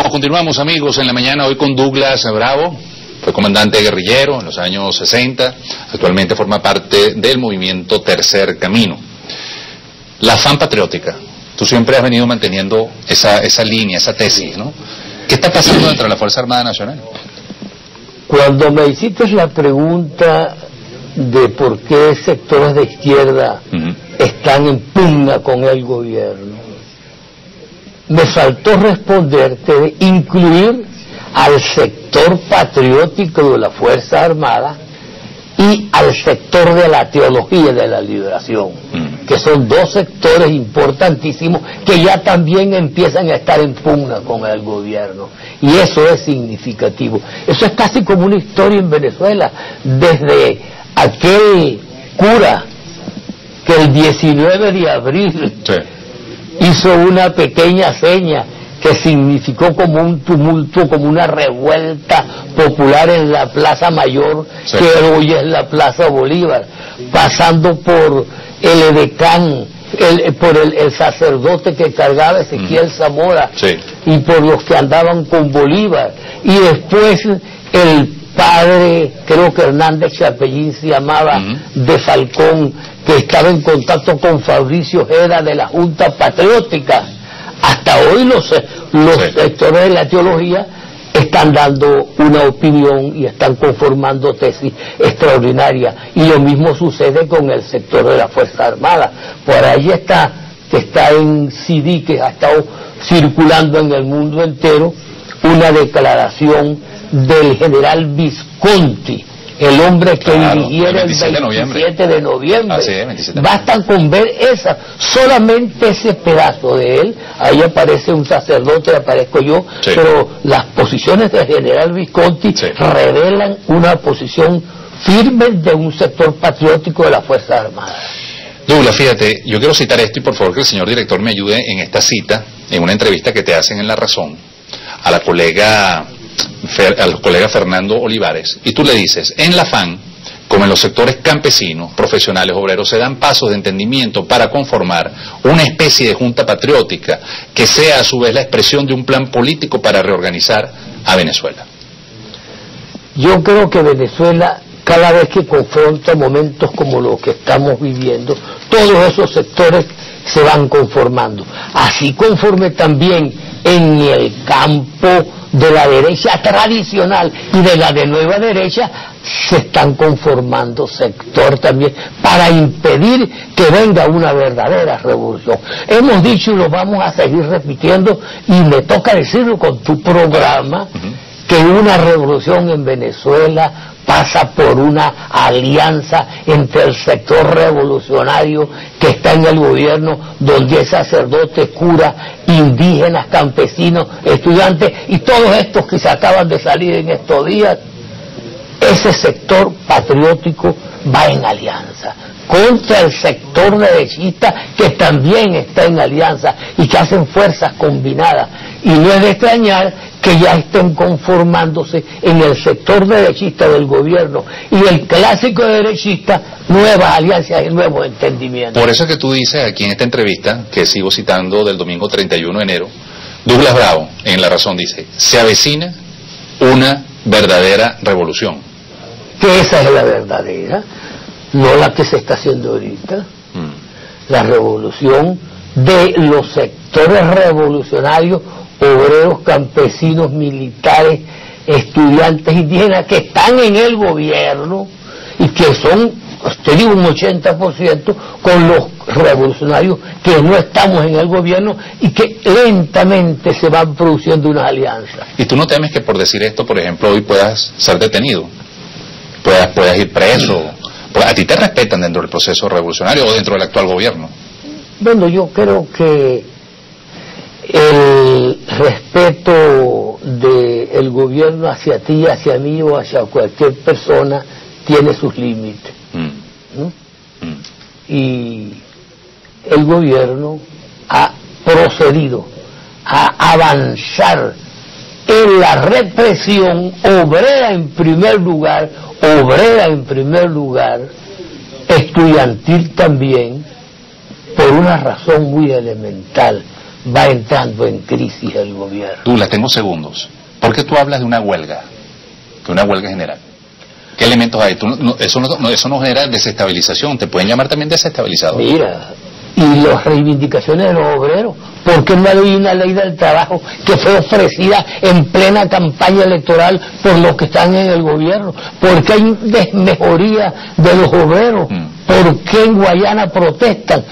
Continuamos, amigos, en la mañana hoy con Douglas Bravo. Fue comandante guerrillero en los años 60, actualmente forma parte del movimiento Tercer Camino. La afán patriótica, tú siempre has venido manteniendo esa línea, esa tesis, ¿no? ¿Qué está pasando dentro de la Fuerza Armada Nacional? Cuando me hiciste la pregunta de por qué sectores de izquierda están en pugna con el gobierno, me faltó responderte de incluir al sector patriótico de la Fuerza Armada y al sector de la teología de la liberación, que son dos sectores importantísimos que ya también empiezan a estar en pugna con el gobierno, y eso es significativo. Eso es casi como una historia en Venezuela, desde aquel cura que el 19 de abril hizo una pequeña seña que significó como un tumulto, como una revuelta popular en la Plaza Mayor, que hoy es la Plaza Bolívar, pasando por el edecán, por el sacerdote que cargaba Ezequiel Zamora, y por los que andaban con Bolívar, y después el padre, creo que Hernández Chapellín se llamaba, de Falcón, que estaba en contacto con Fabricio Ojeda de la Junta Patriótica. Hasta hoy los sectores de la teología están dando una opinión y están conformando tesis extraordinarias, y lo mismo sucede con el sector de la Fuerza Armada. Por ahí está, que está en CD, que ha estado circulando en el mundo entero, una declaración del general Visconti, el hombre que dirigiera el 27 de noviembre. Así es, 27 de Bastan con ver solamente ese pedazo de él. Ahí aparece un sacerdote, aparezco yo, pero las posiciones del general Visconti revelan una posición firme de un sector patriótico de la Fuerza Armada. Douglas, fíjate, yo quiero citar esto y por favor que el señor director me ayude en esta cita, en una entrevista que te hacen en La Razón, al colega Fernando Olivares, y tú le dices: en la FAN, como en los sectores campesinos, profesionales, obreros, se dan pasos de entendimiento para conformar una especie de junta patriótica que sea a su vez la expresión de un plan político para reorganizar a Venezuela. Yo creo que Venezuela, cada vez que confronta momentos como los que estamos viviendo, todos esos sectores se van conformando. Así conforme también en el campo de la derecha tradicional y de la de nueva derecha se están conformando sector también para impedir que venga una verdadera revolución. Hemos dicho y lo vamos a seguir repitiendo, y me toca decirlo con tu programa, que una revolución en Venezuela pasa por una alianza entre el sector revolucionario que está en el gobierno, donde hay sacerdotes, curas, indígenas, campesinos, estudiantes y todos estos que se acaban de salir en estos días. Ese sector patriótico va en alianza contra el sector derechista, que también está en alianza y que hacen fuerzas combinadas, y no es de extrañar que ya estén conformándose en el sector derechista del gobierno y el clásico derechista nuevas alianzas y nuevos entendimientos. Por eso es que tú dices aquí en esta entrevista, que sigo citando del domingo 31 de enero, Douglas Bravo en La Razón dice: se avecina una verdadera revolución. Que esa es la verdadera, no la que se está haciendo ahorita. La revolución de los sectores revolucionarios, obreros, campesinos, militares, estudiantes, indígenas, que están en el gobierno y que son, te digo, un 80% con los revolucionarios que no estamos en el gobierno, y que lentamente se van produciendo unas alianzas. ¿Y tú no temes que por decir esto, por ejemplo, hoy puedas ser detenido? Puedas ir preso. ¿A ti te respetan dentro del proceso revolucionario o dentro del actual gobierno? Bueno, yo creo que el respeto del gobierno hacia ti, hacia mí o hacia cualquier persona tiene sus límites. Y el gobierno ha procedido a avanzar en la represión obrera en primer lugar, estudiantil también, por una razón muy elemental. va entrando en crisis el gobierno. Douglas, tengo segundos. ¿Por qué tú hablas de una huelga? De una huelga general. ¿Qué elementos hay? Eso no genera desestabilización. Te pueden llamar también desestabilizador. Mira, y las reivindicaciones de los obreros. ¿Por qué no hay una ley del trabajo que fue ofrecida en plena campaña electoral por los que están en el gobierno? ¿Por qué hay desmejoría de los obreros? ¿Por qué en Guayana protestan?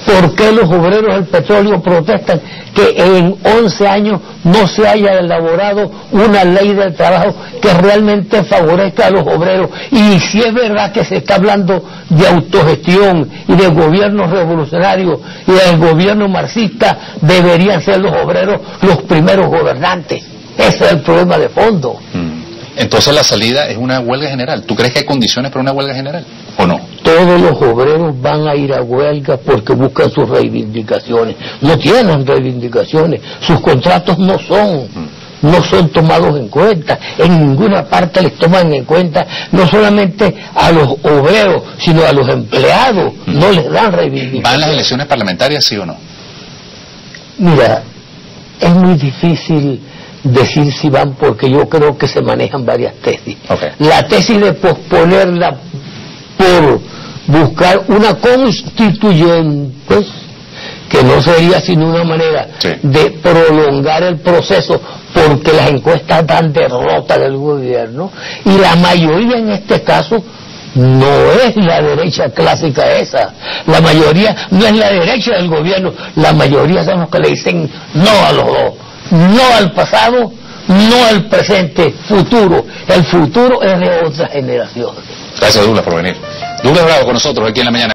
¿Por qué los obreros del petróleo protestan que en 11 años no se haya elaborado una ley del trabajo que realmente favorezca a los obreros? Y si es verdad que se está hablando de autogestión y de gobierno revolucionario y del gobierno marxista, deberían ser los obreros los primeros gobernantes. Ese es el problema de fondo. Entonces la salida es una huelga general. ¿Tú crees que hay condiciones para una huelga general o no? Todos los obreros van a ir a huelga porque buscan sus reivindicaciones. No tienen reivindicaciones. Sus contratos no son tomados en cuenta. En ninguna parte les toman en cuenta, no solamente a los obreros, sino a los empleados. No les dan reivindicaciones. ¿Van las elecciones parlamentarias, sí o no? Mira, es muy difícil decir si van, porque yo creo que se manejan varias tesis. La tesis de posponerla por buscar una constituyente, que no sería sino una manera de prolongar el proceso, porque las encuestas dan derrota del gobierno, y la mayoría en este caso no es la derecha clásica esa. La mayoría no es la derecha del gobierno, la mayoría son los que le dicen no a los dos. No al pasado, no al presente, futuro. El futuro es de otra generación. Gracias, Douglas, por venir. Douglas Bravo con nosotros aquí en La Mañana.